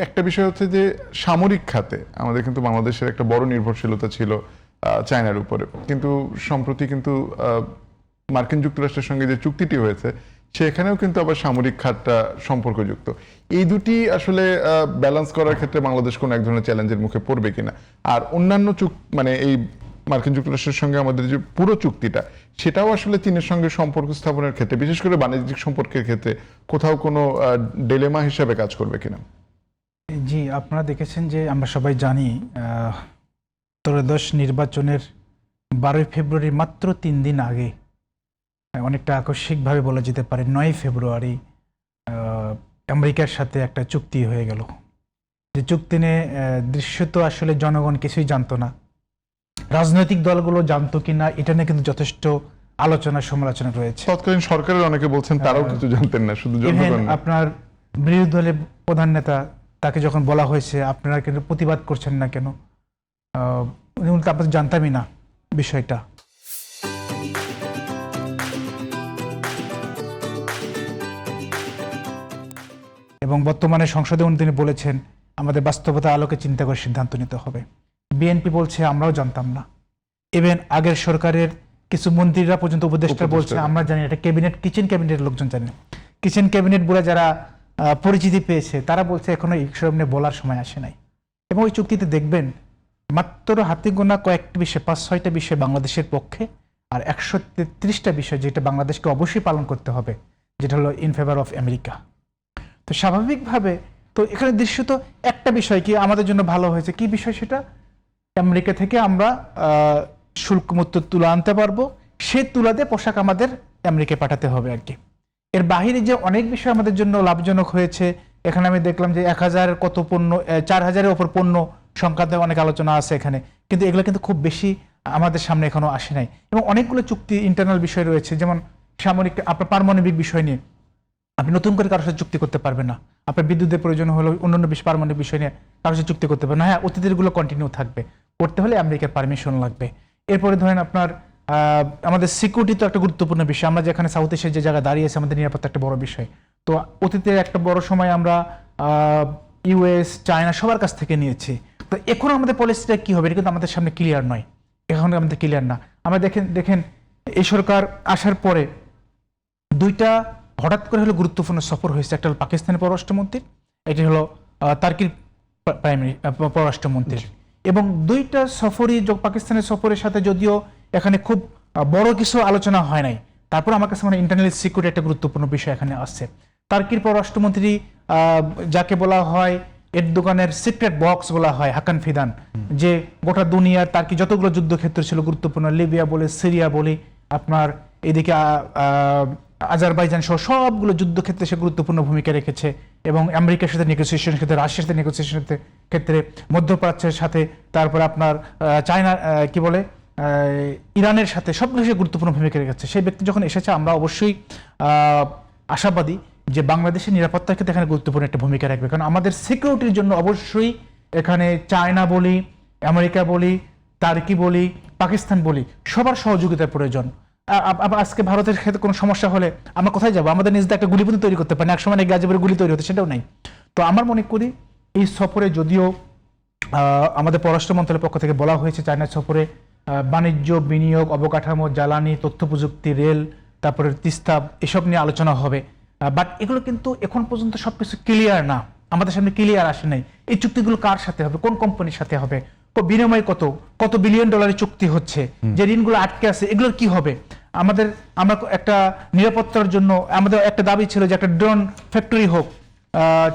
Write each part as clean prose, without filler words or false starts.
একটা বিষয় হচ্ছে যে সামরিক খাতে আমাদের কিন্তু বাংলাদেশের একটা বড় নির্ভরশীলতা ছিল চায়নার উপরে, কিন্তু সম্প্রতি কিন্তু মার্কিন যুক্তরাষ্ট্রের সঙ্গে যে চুক্তিটি হয়েছে সেখানেও কিন্তু আবার সামরিক খাতটা সম্পর্কযুক্ত। এই দুটি আসলে ব্যালেন্স করার ক্ষেত্রে বাংলাদেশ কোন এক ধরনের চ্যালেঞ্জের মুখে পড়বে কিনা, আর অন্যান্য মানে এই মার্কিন যুক্তরাষ্ট্রের সঙ্গে আমাদের যে পুরো চুক্তিটা সেটাও আসলে চীনের সঙ্গে সম্পর্ক স্থাপনের ক্ষেত্রে, বিশেষ করে বাণিজ্যিক সম্পর্কের ক্ষেত্রে কোথাও কোনো ডিলেমা হিসেবে কাজ করবে কিনা? জি, আপনারা দেখেছেন যে আমরা সবাই জানি ত্রয়োদশ নির্বাচনের 12 ফেব্রুয়ারি মাত্র 3 দিন আগে, অনেকটা আকস্মিকভাবে বলা যেতে পারে 9 ফেব্রুয়ারি আমেরিকার সাথে একটা চুক্তি হয়ে গেল। যে চুক্তি নিয়ে দৃশ্যত আসলে জনগণ কিছুই জানতো না, রাজনৈতিক দলগুলো জানতো কিনা এটা নিয়ে কিন্তু যথেষ্ট আলোচনা সমালোচনা রয়েছে। তৎকালীন সরকারের অনেকে বলছেন তারাও কিছু জানতেন না, শুধু জনগণ। আপনার বিরোধী দলের প্রধান নেতা, তাকে যখন বলা হয়েছে আপনারা কিন্তু প্রতিবাদ করছেন না কেন, আপনাদের জানতামই না বিষয়টা। এবং বর্তমানে সংসদে তিনি বলেছেন আমাদের বাস্তবতা আলোকে চিন্তা করে সিদ্ধান্ত নিতে হবে। বিএনপি বলছে আমরাও জানতাম না, ইভেন আগের সরকারের কিছু মন্ত্রীরা পর্যন্ত উপদেষ্টা বলছে আমরা জানি, এটা ক্যাবিনেট কিচেন ক্যাবিনেটের লোকজন জানে। কিচেন ক্যাবিনেট বলে যারা পরিচিতি পেয়েছে তারা বলছে এখনো এইসব নিয়ে বলার সময় আসে নাই। এবং ওই চুক্তিতে দেখবেন মাত্র হাতে গোনা কয়েকটি বিষয়, 5-6টা বিষয় বাংলাদেশের পক্ষে, আর 133টা বিষয় যেটা বাংলাদেশকে অবশ্যই পালন করতে হবে, যেটা হলো ইন ফেভার অফ আমেরিকা। তো স্বাভাবিকভাবে তো এখানে দৃশ্যত একটা বিষয় কি আমাদের জন্য ভালো হয়েছে, কি বিষয় সেটা, আমেরিকা থেকে আমরা শুল্কমুক্ত তুলা আনতে পারবো, সেই তুলা দিয়ে পোশাক আমাদের আমেরিকায় পাঠাতে হবে আর কি। এর বাহিরে যে অনেক বিষয় আমাদের জন্য লাভজনক হয়েছে, এখানে আমি দেখলাম যে 1000 কত পণ্য, 4000-এর ওপর পণ্য সংক্রান্ত অনেক আলোচনা আছে এখানে, কিন্তু এগুলো কিন্তু খুব বেশি আমাদের সামনে এখনো আসে নাই। এবং অনেকগুলো চুক্তি ইন্টারনাল বিষয় রয়েছে, যেমন সামরিক আপনার পারমাণবিক বিষয় নিয়ে আপনি নতুন করে কারোর সাথে চুক্তি করতে পারবেন না। আপনার বিদ্যুতের প্রয়োজন হলো অন্যান্য পারমাণবিক বিষয় নিয়ে কারোর সাথে চুক্তি করতে পারবেন না। হ্যাঁ, অতীতেরগুলো কন্টিনিউ থাকবে, করতে হলে আমেরিকার পারমিশন লাগবে। এরপরে ধরেন আপনার আমাদের সিকিউরিটি তো একটা গুরুত্বপূর্ণ বিষয়। আমরা যেখানে সাউথ এশিয়ার যে জায়গায় দাঁড়িয়েছে আমাদের নিরাপত্তা একটা বড় বিষয়। তো অতীতের একটা বড় সময় আমরা ইউএস, চায়না সবার কাছ থেকে নিয়েছি। তো এখন আমাদের পলিসিটা কি হবে এটা কিন্তু আমাদের সামনে ক্লিয়ার নয়, এখন আমাদের ক্লিয়ার না। আমরা দেখেন এই সরকার আসার পরে দুইটা হঠাৎ করে হলো গুরুত্বপূর্ণ সফর হয়েছে, একটা হলো পাকিস্তানের পররাষ্ট্রমন্ত্রী, এটি হলো তার্কির পররাষ্ট্রমন্ত্রী। এবং দুইটা সফরই পাকিস্তানের সফরের সাথে যদিও এখানে খুব বড় কিছু আলোচনা হয় নাই, তারপর আমার কাছে মানে ইন্টারনাল সিকিউরিটি একটা গুরুত্বপূর্ণ বিষয় এখানে আসছে। তার্কির পররাষ্ট্রমন্ত্রী যাকে বলা হয় এরদোগানের সিক্রেট বক্স বলা হয়, হাকান ফিদান, যে গোটা দুনিয়ার তার্কি যতগুলো যুদ্ধক্ষেত্র ছিল গুরুত্বপূর্ণ, লিবিয়া বলে, সিরিয়া বলে, আপনার এদিকে আজারবাইজান সহ সবগুলো যুদ্ধক্ষেত্রে সে গুরুত্বপূর্ণ ভূমিকা রেখেছে। এবং আমেরিকার সাথে নেগোসিয়েশনের ক্ষেত্রে, রাশিয়ার সাথে নেগোসিয়েশনের ক্ষেত্রে, মধ্যপ্রাচ্যের সাথে, তারপরে আপনার চায়না কি বলে ইরানের সাথে সবগুলো সে গুরুত্বপূর্ণ ভূমিকা রেখেছে। সেই ব্যক্তি যখন এসেছে আমরা অবশ্যই আশাবাদী যে বাংলাদেশের নিরাপত্তার ক্ষেত্রে এখানে গুরুত্বপূর্ণ একটা ভূমিকা রাখবে, কারণ আমাদের সিকিউরিটির জন্য অবশ্যই এখানে চায়না বলি, আমেরিকা বলি, তার্কি বলি, পাকিস্তান বলি, সবার সহযোগিতার প্রয়োজন। আজকে ভারতের ক্ষেত্রে কোনো সমস্যা হলে আমরা কোথায় যাবো? আমাদের নিজেদের একটা গুলিপুতি তৈরি করতে পারি না, একসময় গাজীপুরে গুলি তৈরি হতো, সেটাও নাই। তো আমার মনে করি এই সফরে যদিও আমাদের পররাষ্ট্র মন্ত্রণালয়ের পক্ষ থেকে বলা হয়েছে চায়না সফরে বাণিজ্য, বিনিয়োগ, অবকাঠামো, জ্বালানি, তথ্য প্রযুক্তি, রেল, তারপরে তিস্তা, এসব নিয়ে আলোচনা হবে, বাট এগুলো কিন্তু এখন পর্যন্ত সবকিছু ক্লিয়ার না, আমাদের সামনে ক্লিয়ার আসে নাই। এই চুক্তিগুলো কার সাথে হবে, কোন কোম্পানির সাথে হবে, বিনিময় কত বিলিয়ন ডলারের চুক্তি হচ্ছে, যে ঋণগুলো আটকে আছে এগুলোর কি হবে? আমরা একটা নিরাপত্তার জন্য আমাদের একটা দাবি ছিল যে একটা ড্রোন ফ্যাক্টরি হোক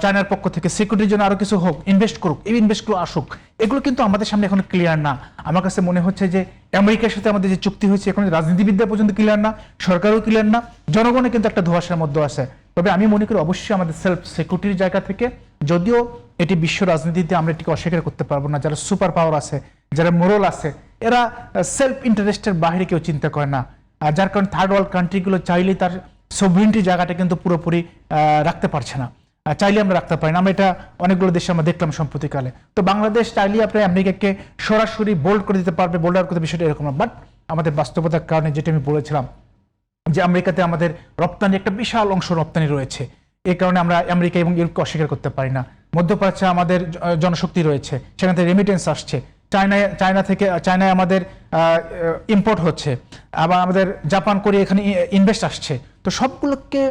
চায়নার পক্ষ থেকে, সিকিউরিটির জন্য আরো কিছু হোক, ইনভেস্ট করুক, এই ইনভেস্টগুলো আসুক। এগুলো কিন্তু আমাদের সামনে এখন ক্লিয়ার না। আমার কাছে মনে হচ্ছে যে আমেরিকার সাথে আমাদের যে চুক্তি হয়েছে এখন রাজনীতিবিদ্যা পর্যন্ত ক্লিয়ার না, সরকারও ক্লিয়ার না, জনগণে কিন্তু একটা ধোঁয়াশার মধ্যে আছে। তবে আমি মনে করি অবশ্যই আমাদের সেলফ সিকিউরিটির জায়গা থেকে, যদিও এটি বিশ্ব রাজনীতিতে আমরা এটিকে অস্বীকার করতে পারবো না, যারা সুপার পাওয়ার আছে, যারা মোরাল আছে, এরা সেলফ ইন্টারেস্টের বাইরে কেউ চিন্তা করে না। যার কারণে থার্ড ওয়ার্ল্ড কান্ট্রিগুলো চাইলেই তার সভরেনিটি জায়গাটা কিন্তু পুরোপুরি রাখতে পারছে না, চাইলে আমরা রাখতে পারি না। আমরা এটা অনেকগুলো দেশে আমরা দেখলাম সম্প্রতিকালে। তো বাংলাদেশ চাইলে আপনি আমেরিকাকে সরাসরি বোল্ড করে দিতে পারবে, বোল্ডার করতে, বিষয়টা এরকম না। বাট আমাদের বাস্তবতার কারণে যেটা আমি বলেছিলাম যে আমেরিকাতে আমাদের রপ্তানি একটা বিশাল অংশ রপ্তানি রয়েছে, এই কারণে আমরা আমেরিকা এবং ইউরোপকে অস্বীকার করতে পারি না। মধ্যপ্রাচ্যে আমাদের জনশক্তি রয়েছে, সেখান থেকে রেমিটেন্স আসছে, চায়নায় আমাদের ইম্পোর্ট হচ্ছে, আবার আমাদের জাপান কোরিয়া এখানে ইনভেস্ট আসছে। তো সবগুলোকে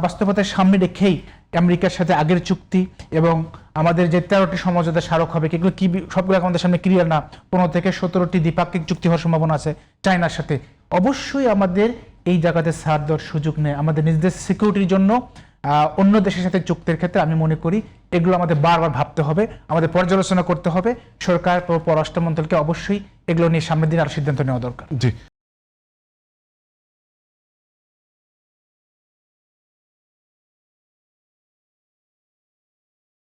বাস্তবতার সামনে রেখেই আমেরিকার সাথে আগের চুক্তি এবং আমাদের যে 13টি সমঝোতা স্মারক হবে, এগুলো কি সবগুলো আমাদের সামনে ক্লিয়ার না। 15 থেকে 17টি দ্বিপাক্ষিক চুক্তি হওয়ার সম্ভাবনা আছে চায়নার সাথে। অবশ্যই আমাদের এই জায়গাতে ছাড় দেওয়ার সুযোগ নেই। আমাদের নিজেদের সিকিউরিটির জন্য অন্য দেশের সাথে চুক্তির ক্ষেত্রে আমি মনে করি এগুলো আমাদের বারবার ভাবতে হবে, আমাদের পর্যালোচনা করতে হবে। সরকার ও পররাষ্ট্র মন্ত্রণালয়কে অবশ্যই এগুলো নিয়ে সামনের দিন আরো সিদ্ধান্ত নেওয়া দরকার। জি।